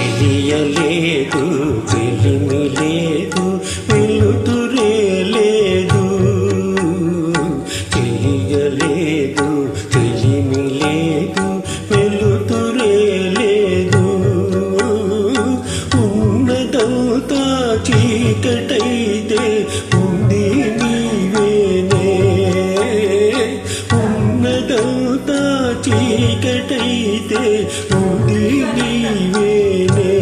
చెలియలేదు చెలిమి లేదు వెలుతురే లేదు చెలియలేదు చెలిమి లేదు వెలుతురే లేదు ఉన్నదంతా చీకటైతే ఉంది నీవేనే ఉన్నదంతా చీకటైతే ఉంది నీవేనే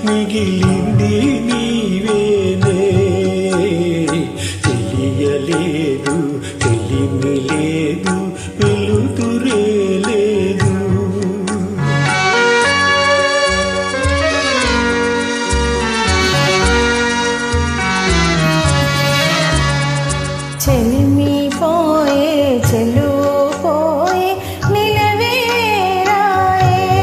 మిగిలింది నీవేనే తెలియలేదు తెలిమి లేదు వెలుతురే లేదు చెలిమి పోయే చెలు పోయే నిలవే రాయే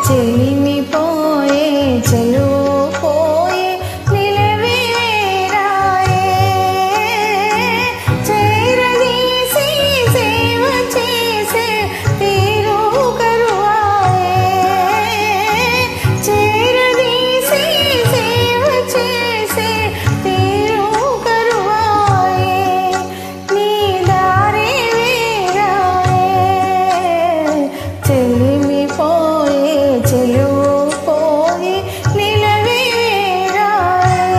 చెలిమి పోయే చెలు పోయే నిలవే రాయే చేరదీసి సేవ చేసే తీరు కరువాయే చేరదీసి సేవ చేసే తీరు కరువాయే నీ దారి వేరాయే చెలిమి పోయే చెలు పోయే నిలవే రాయే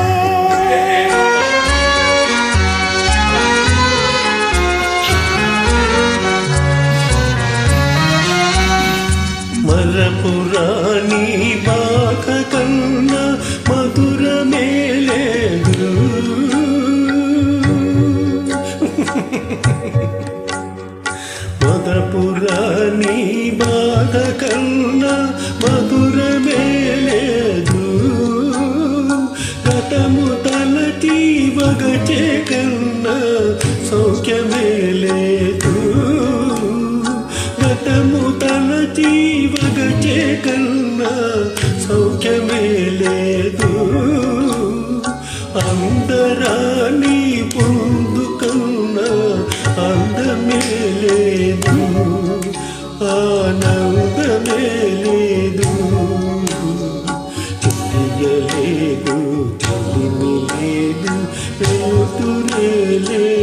మరపురాణి బాధ కన్నా మధురమే లేదు మదపురాణి బాధ కన్నా మధురమే లేదు గతము తలచి వగచే కన్నా సౌఖ్యమే లేదు గతము తలచి వగచే కన్నా సౌఖ్యమే లేదు అందరాని పొందు కన్నా అందమే లేదు ఆనందమే లేదు తెలియలేదు తెలిమి లేదు వెలుతురే లేదు